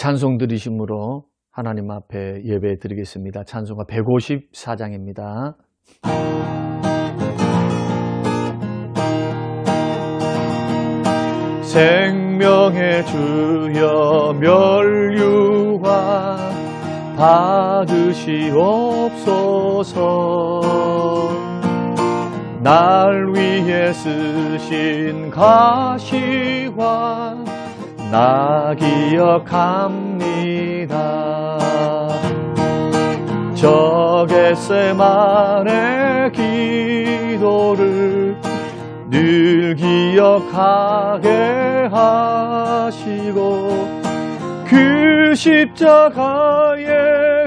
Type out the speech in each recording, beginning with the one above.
찬송 들으심으로 하나님 앞에 예배 드리겠습니다. 찬송가 154장입니다. 생명의 주여 멸류관 받으시옵소서. 날 위해 쓰신 가시관 나 기억합니다. 저 겟세마네 기도를 늘 기억하게 하시고 그 십자가의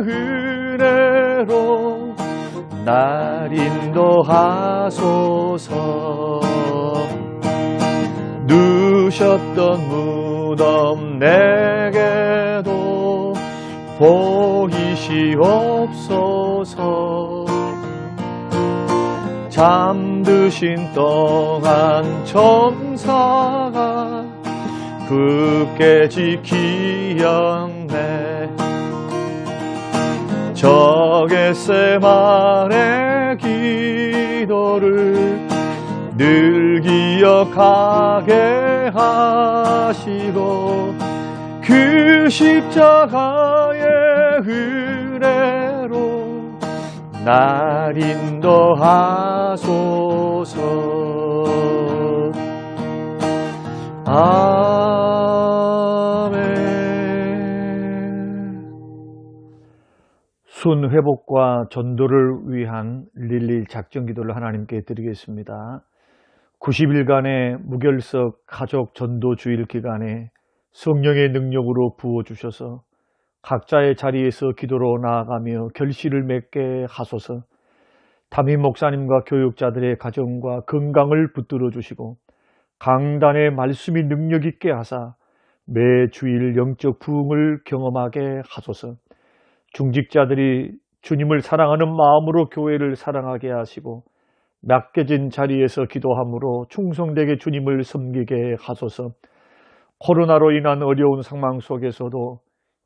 은혜로 날 인도하소서. 누셨던 무덤 내게도 보이시옵소서. 잠드신 동안 천사가 굳게 지키었네. 저 겟세마네 기도를 늘 기억하게 하시고 그 십자가의 은혜로 날 인도하소서. 아멘. 순 회복과 전도를 위한 릴리 작전 기도를 하나님께 드리겠습니다. 90일간의 무결석 가족 전도 주일 기간에 성령의 능력으로 부어주셔서 각자의 자리에서 기도로 나아가며 결실을 맺게 하소서. 담임 목사님과 교육자들의 가정과 건강을 붙들어 주시고 강단의 말씀이 능력 있게 하사 매 주일 영적 부흥을 경험하게 하소서. 중직자들이 주님을 사랑하는 마음으로 교회를 사랑하게 하시고 맡겨진 자리에서 기도함으로 충성되게 주님을 섬기게 하소서. 코로나로 인한 어려운 상황 속에서도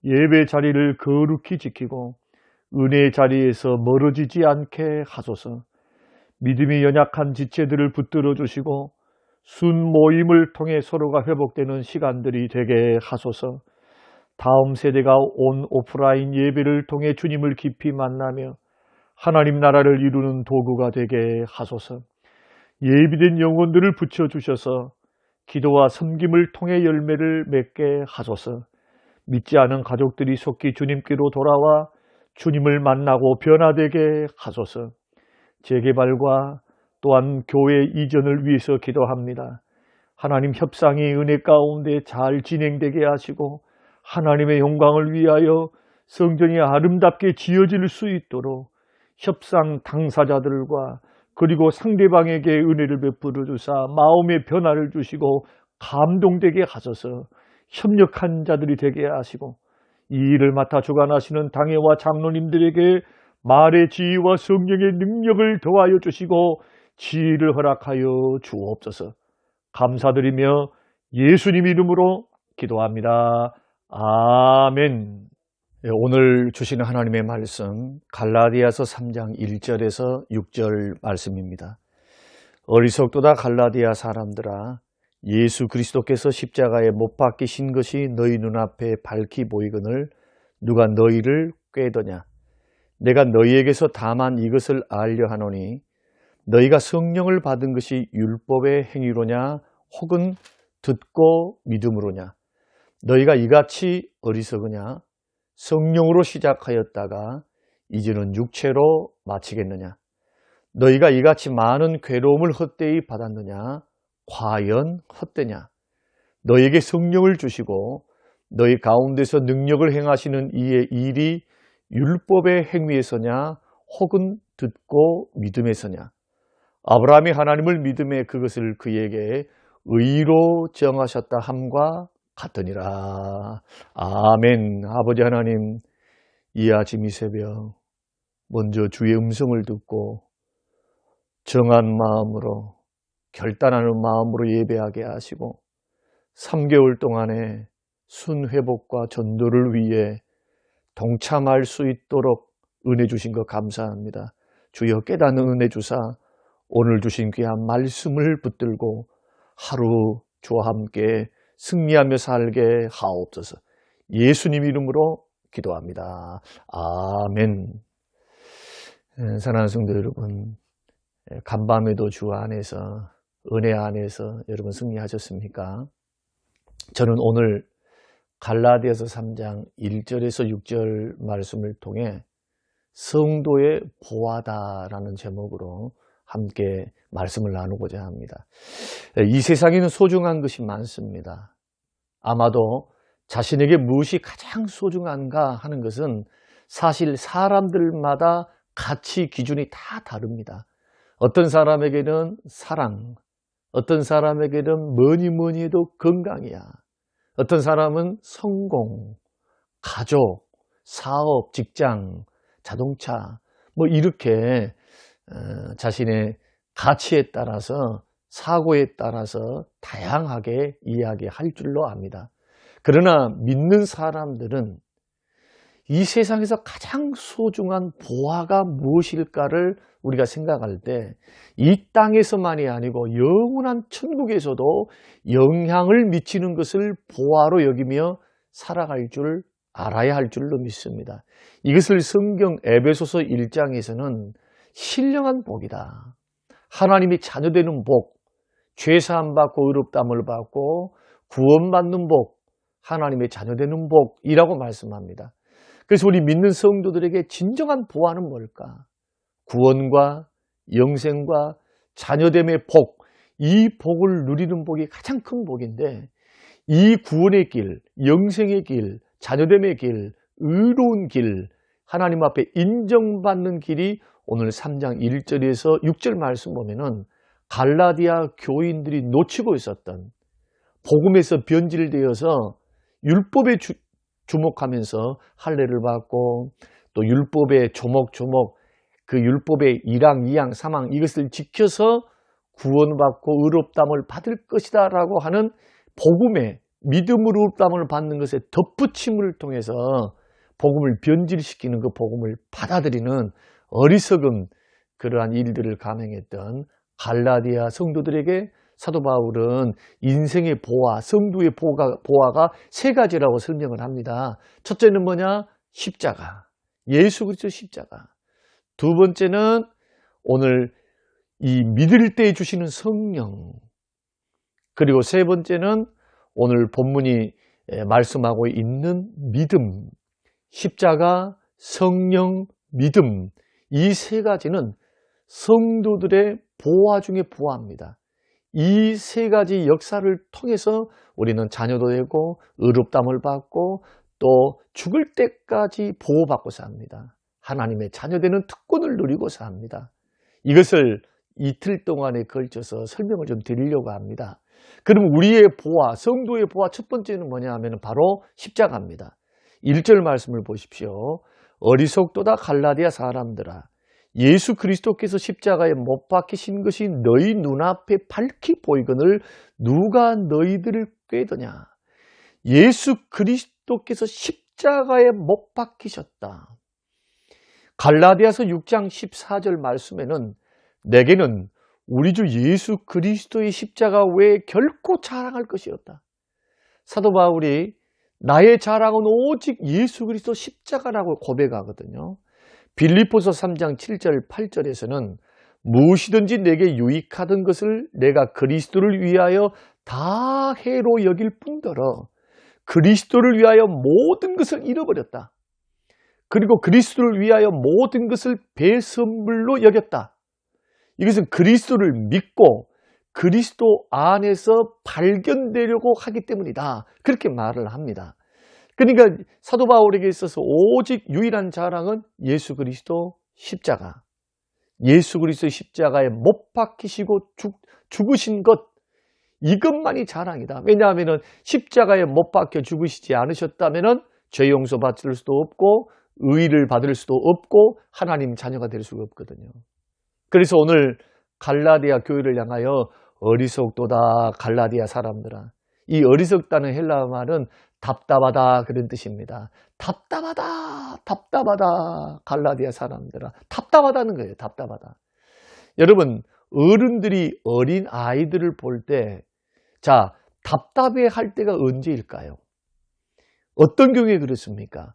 예배 자리를 거룩히 지키고 은혜의 자리에서 멀어지지 않게 하소서. 믿음이 연약한 지체들을 붙들어 주시고 순 모임을 통해 서로가 회복되는 시간들이 되게 하소서. 다음 세대가 온 오프라인 예배를 통해 주님을 깊이 만나며 하나님 나라를 이루는 도구가 되게 하소서. 예비된 영혼들을 붙여주셔서 기도와 섬김을 통해 열매를 맺게 하소서. 믿지 않은 가족들이 속히 주님께로 돌아와 주님을 만나고 변화되게 하소서. 재개발과 또한 교회 이전을 위해서 기도합니다. 하나님 협상이 은혜 가운데 잘 진행되게 하시고 하나님의 영광을 위하여 성전이 아름답게 지어질 수 있도록 협상 당사자들과 그리고 상대방에게 은혜를 베풀어 주사 마음의 변화를 주시고 감동되게 하소서. 협력한 자들이 되게 하시고 이 일을 맡아 주관하시는 당회와 장로님들에게 말의 지혜와 성령의 능력을 더하여 주시고 지혜를 허락하여 주옵소서. 감사드리며 예수님 이름으로 기도합니다. 아멘. 오늘 주시는 하나님의 말씀 갈라디아서 3장 1절에서 6절 말씀입니다. 어리석도다 갈라디아 사람들아, 예수 그리스도께서 십자가에 못 박히신 것이 너희 눈앞에 밝히 보이거늘 누가 너희를 꾀더냐. 내가 너희에게서 다만 이것을 알려 하노니 너희가 성령을 받은 것이 율법의 행위로냐 혹은 듣고 믿음으로냐. 너희가 이같이 어리석으냐. 성령으로 시작하였다가 이제는 육체로 마치겠느냐. 너희가 이같이 많은 괴로움을 헛되이 받았느냐. 과연 헛되냐. 너희에게 성령을 주시고 너희 가운데서 능력을 행하시는 이의 일이 율법의 행위에서냐 혹은 듣고 믿음에서냐. 아브라함이 하나님을 믿음에 그것을 그에게 의로 정하셨다 함과 같으니라. 아멘. 아버지 하나님, 이 아침 이 새벽 먼저 주의 음성을 듣고 정한 마음으로 결단하는 마음으로 예배하게 하시고 3개월 동안에 순회복과 전도를 위해 동참할 수 있도록 은혜 주신 것 감사합니다. 주여 깨닫는 은혜 주사 오늘 주신 귀한 말씀을 붙들고 하루 주와 함께 승리하며 살게 하옵소서. 예수님 이름으로 기도합니다. 아멘. 사랑하는 성도 여러분, 간밤에도 주 안에서 은혜 안에서 여러분 승리하셨습니까? 저는 오늘 갈라디아서 3장 1절에서 6절 말씀을 통해 성도의 보화다라는 제목으로 함께 말씀을 나누고자 합니다. 이 세상에는 소중한 것이 많습니다. 아마도 자신에게 무엇이 가장 소중한가 하는 것은 사실 사람들마다 가치 기준이 다 다릅니다. 어떤 사람에게는 사랑, 어떤 사람에게는 뭐니 해도 건강이야. 어떤 사람은 성공, 가족, 사업, 직장, 자동차 뭐 이렇게 자신의 가치에 따라서 사고에 따라서 다양하게 이야기할 줄로 압니다. 그러나 믿는 사람들은 이 세상에서 가장 소중한 보화가 무엇일까를 우리가 생각할 때 이 땅에서만이 아니고 영원한 천국에서도 영향을 미치는 것을 보화로 여기며 살아갈 줄 알아야 할 줄로 믿습니다. 이것을 성경 에베소서 1장에서는 신령한 복이다. 하나님이 자녀되는 복, 죄사함 받고 의롭다함을 받고 구원받는 복, 하나님의 자녀되는 복이라고 말씀합니다. 그래서 우리 믿는 성도들에게 진정한 보화는 뭘까? 구원과 영생과 자녀됨의 복, 이 복을 누리는 복이 가장 큰 복인데 이 구원의 길, 영생의 길, 자녀됨의 길, 의로운 길, 하나님 앞에 인정받는 길이 오늘 3장 1절에서 6절 말씀 보면은 갈라디아 교인들이 놓치고 있었던 복음에서 변질되어서 율법에 주목하면서 할례를 받고 또 율법의 조목조목 그 율법의 1항, 2항, 3항 이것을 지켜서 구원받고 의롭다함을 받을 것이다 라고 하는 복음의 믿음으로 의롭다함을 받는 것에 덧붙임을 통해서 복음을 변질시키는 그 복음을 받아들이는 어리석은 그러한 일들을 감행했던 갈라디아 성도들에게 사도 바울은 인생의 보화, 성도의 보화가 세 가지라고 설명을 합니다. 첫째는 뭐냐? 십자가, 예수 그리스도 십자가. 두 번째는 오늘 이 믿을 때 주시는 성령. 그리고 세 번째는 오늘 본문이 말씀하고 있는 믿음. 십자가, 성령, 믿음. 이 세 가지는 성도들의 보화 중에 보화입니다. 이 세 가지 역사를 통해서 우리는 자녀도 되고 의롭다함을 받고 또 죽을 때까지 보호받고 삽니다. 하나님의 자녀되는 특권을 누리고 삽니다. 이것을 이틀 동안에 걸쳐서 설명을 좀 드리려고 합니다. 그럼 우리의 보화, 성도의 보화 첫 번째는 뭐냐 하면 바로 십자가입니다. 1절 말씀을 보십시오. 어리석도다 갈라디아 사람들아, 예수 그리스도께서 십자가에 못 박히신 것이 너희 눈앞에 밝히 보이거늘 누가 너희들을 꾀더냐. 예수 그리스도께서 십자가에 못 박히셨다. 갈라디아서 6장 14절 말씀에는 내게는 우리 주 예수 그리스도의 십자가 외에 결코 자랑할 것이 없다. 사도 바울이 나의 자랑은 오직 예수 그리스도 십자가라고 고백하거든요. 빌립보서 3장 7절 8절에서는 무엇이든지 내게 유익하던 것을 내가 그리스도를 위하여 다 해로 여길 뿐더러 그리스도를 위하여 모든 것을 잃어버렸다. 그리고 그리스도를 위하여 모든 것을 배선물로 여겼다. 이것은 그리스도를 믿고 그리스도 안에서 발견되려고 하기 때문이다. 그렇게 말을 합니다. 그러니까 사도 바울에게 있어서 오직 유일한 자랑은 예수 그리스도 십자가. 예수 그리스도 십자가에 못 박히시고 죽으신 것, 이것만이 자랑이다. 왜냐하면 십자가에 못 박혀 죽으시지 않으셨다면 죄 용서 받을 수도 없고 의를 받을 수도 없고 하나님 자녀가 될 수가 없거든요. 그래서 오늘 갈라디아 교회를 향하여 어리석도다 갈라디아 사람들아, 이 어리석다는 헬라어 말은 답답하다 그런 뜻입니다. 답답하다, 답답하다. 갈라디아 사람들아, 답답하다는 거예요. 답답하다. 여러분, 어른들이 어린 아이들을 볼 때, 자, 답답해 할 때가 언제일까요? 어떤 경우에 그렇습니까?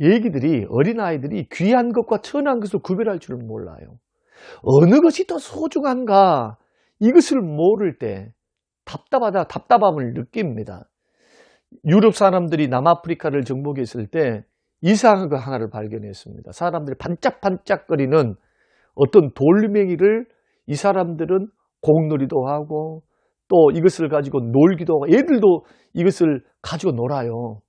얘기들이, 어린아이들이 귀한 것과 천한 것을 구별할 줄은 몰라요. 어느 것이 더 소중한가, 이것을 모를 때 답답하다, 답답함을 느낍니다. 유럽 사람들이 남아프리카를 정복했을 때 이상한 거 하나를 발견했습니다. 사람들이 반짝반짝거리는 어떤 돌멩이를 이 사람들은 공놀이도 하고 또 이것을 가지고 놀기도 하고 애들도 이것을 가지고 놀아요.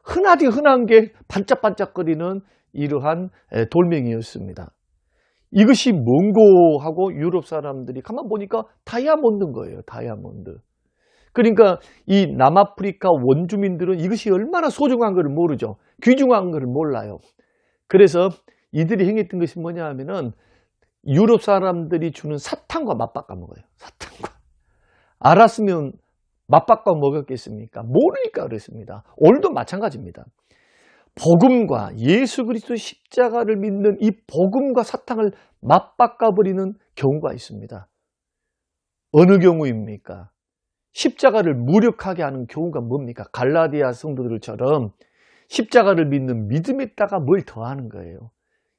흔하디 흔한 게 반짝반짝거리는 이러한 돌멩이였습니다. 이것이 뭔고 하고 유럽 사람들이 가만 보니까 다이아몬드인 거예요. 다이아몬드. 그러니까 이 남아프리카 원주민들은 이것이 얼마나 소중한 것을 모르죠. 귀중한 것을 몰라요. 그래서 이들이 행했던 것이 뭐냐 하면은 유럽 사람들이 주는 사탕과 맞바꿔 먹어요. 사탕과. 알았으면 맞바꿔 먹었겠습니까? 모르니까 그랬습니다. 오늘도 마찬가지입니다. 복음과 예수 그리스도 십자가를 믿는 이 복음과 사탕을 맞바꿔버리는 경우가 있습니다. 어느 경우입니까? 십자가를 무력하게 하는 경우가 뭡니까? 갈라디아 성도들처럼 십자가를 믿는 믿음에다가 뭘 더하는 거예요.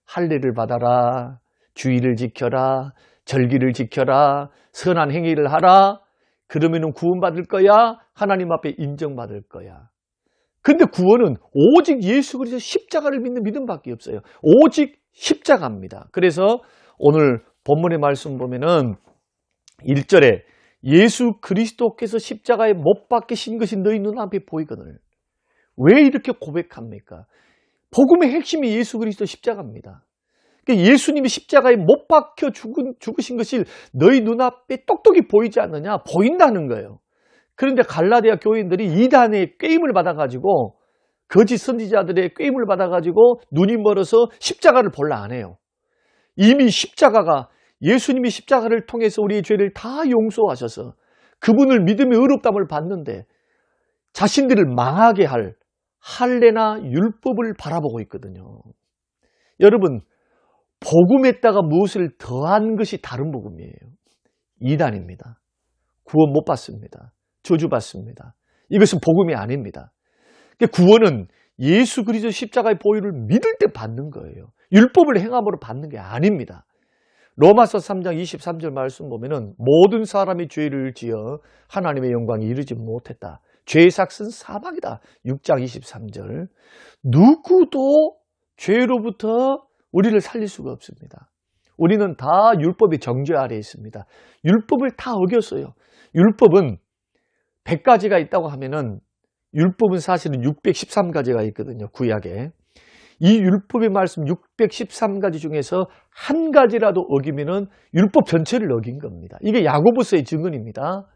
할례를 받아라, 주의를 지켜라, 절기를 지켜라, 선한 행위를 하라. 그러면 구원받을 거야, 하나님 앞에 인정받을 거야. 근데 구원은 오직 예수 그리스도 십자가를 믿는 믿음밖에 없어요. 오직 십자가입니다. 그래서 오늘 본문의 말씀 보면은 1절에 예수 그리스도께서 십자가에 못 박히신 것이 너희 눈앞에 보이거늘. 왜 이렇게 고백합니까? 복음의 핵심이 예수 그리스도 십자가입니다. 그러니까 예수님이 십자가에 못 박혀 죽으신 것이 너희 눈앞에 똑똑히 보이지 않느냐? 보인다는 거예요. 그런데 갈라디아 교인들이 이단의 꾀임을 받아가지고 거짓 선지자들의 꾀임을 받아가지고 눈이 멀어서 십자가를 볼라 안 해요. 이미 십자가가 예수님이 십자가를 통해서 우리의 죄를 다 용서하셔서 그분을 믿음의 의롭다함을 받는데 자신들을 망하게 할 할례나 율법을 바라보고 있거든요. 여러분, 복음에다가 무엇을 더한 것이 다른 복음이에요. 이단입니다. 구원 못 받습니다. 저주받습니다. 이것은 복음이 아닙니다. 구원은 예수 그리스도 십자가의 보혈을 믿을 때 받는 거예요. 율법을 행함으로 받는 게 아닙니다. 로마서 3장 23절 말씀 보면은 모든 사람이 죄를 지어 하나님의 영광에 이르지 못했다. 죄의 삭은 사망이다. 6장 23절. 누구도 죄로부터 우리를 살릴 수가 없습니다. 우리는 다 율법의 정죄 아래에 있습니다. 율법을 다 어겼어요. 율법은 100가지가 있다고 하면은 율법은 사실은 613가지가 있거든요. 구약에. 이 율법의 말씀 613가지 중에서 한 가지라도 어기면은 율법 전체를 어긴 겁니다. 이게 야고보서의 증언입니다.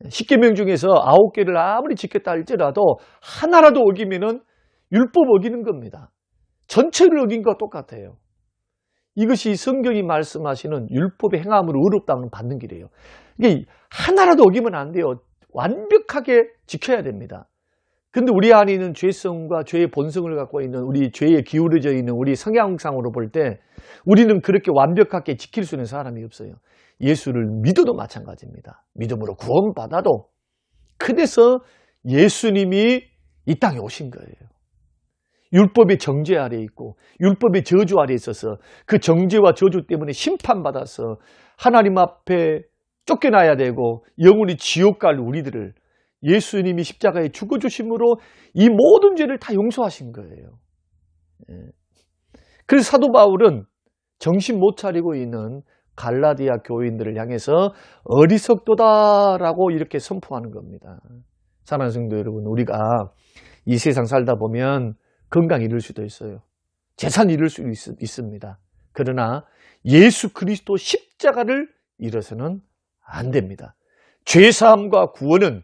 10계명 중에서 9개를 아무리 지켰다 할지라도 하나라도 어기면은 율법 어기는 겁니다. 전체를 어긴 것과 똑같아요. 이것이 성경이 말씀하시는 율법의 행함으로 의롭다함을 받는 길이에요. 이게 하나라도 어기면 안 돼요. 완벽하게 지켜야 됩니다. 근데 우리 안에 있는 죄성과 죄의 본성을 갖고 있는 우리 죄에 기울어져 있는 우리 성향상으로 볼 때 우리는 그렇게 완벽하게 지킬 수 있는 사람이 없어요. 예수를 믿어도 마찬가지입니다. 믿음으로 구원받아도. 그래서 예수님이 이 땅에 오신 거예요. 율법의 정죄 아래에 있고 율법의 저주 아래에 있어서 그 정죄와 저주 때문에 심판받아서 하나님 앞에 쫓겨나야 되고 영원히 지옥 갈 우리들을 예수님이 십자가에 죽어주심으로 이 모든 죄를 다 용서하신 거예요. 그래서 사도 바울은 정신 못 차리고 있는 갈라디아 교인들을 향해서 어리석도다라고 이렇게 선포하는 겁니다. 사랑하는 성도 여러분, 우리가 이 세상 살다 보면 건강 잃을 수도 있어요. 재산 잃을 수 있습니다. 그러나 예수 그리스도 십자가를 잃어서는 안 됩니다. 죄사함과 구원은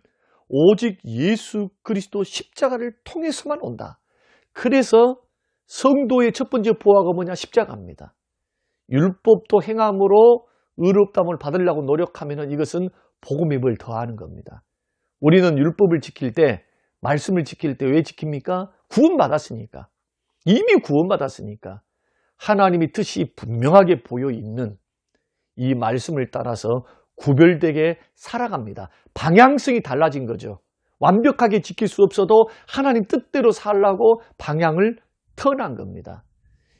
오직 예수 그리스도 십자가를 통해서만 온다. 그래서 성도의 첫 번째 보화가 뭐냐? 십자가입니다. 율법도 행함으로 의롭다함을 받으려고 노력하면 이것은 복음의 을 더하는 겁니다. 우리는 율법을 지킬 때, 말씀을 지킬 때 왜 지킵니까? 구원받았으니까. 이미 구원받았으니까. 하나님의 뜻이 분명하게 보여 있는 이 말씀을 따라서 구별되게 살아갑니다. 방향성이 달라진 거죠. 완벽하게 지킬 수 없어도 하나님 뜻대로 살라고 방향을 터난 겁니다.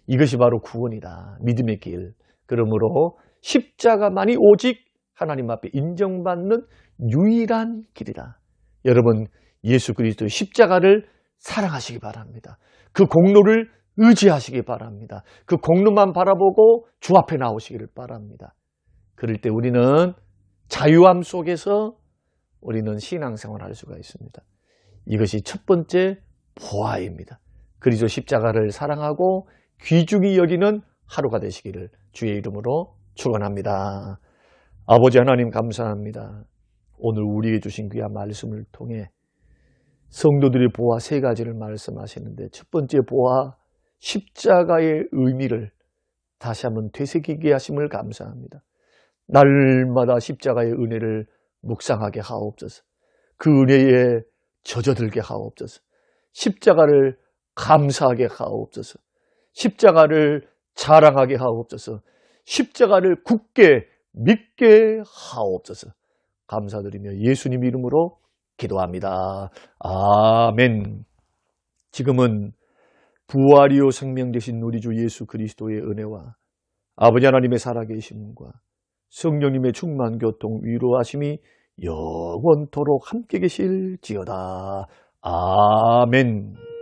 이것이 바로 구원이다. 믿음의 길. 그러므로 십자가만이 오직 하나님 앞에 인정받는 유일한 길이다. 여러분, 예수 그리스도의 십자가를 사랑하시기 바랍니다. 그 공로를 의지하시기 바랍니다. 그 공로만 바라보고 주 앞에 나오시기를 바랍니다. 그럴 때 우리는 자유함 속에서 우리는 신앙생활을 할 수가 있습니다. 이것이 첫 번째 보아입니다. 그리스도 십자가를 사랑하고 귀중히 여기는 하루가 되시기를 주의 이름으로 축원합니다. 아버지 하나님 감사합니다. 오늘 우리에게 주신 귀한 말씀을 통해 성도들의 보아 세 가지를 말씀하시는데, 첫 번째 보아 십자가의 의미를 다시 한번 되새기게 하심을 감사합니다. 날마다 십자가의 은혜를 묵상하게 하옵소서. 그 은혜에 젖어들게 하옵소서. 십자가를 감사하게 하옵소서. 십자가를 자랑하게 하옵소서. 십자가를 굳게 믿게 하옵소서. 감사드리며 예수님 이름으로 기도합니다. 아멘. 지금은 부활이요 생명 되신 우리 주 예수 그리스도의 은혜와 아버지 하나님의 살아계심과 성령님의 충만 교통 위로하심이 영원토록 함께 계실지어다. 아멘.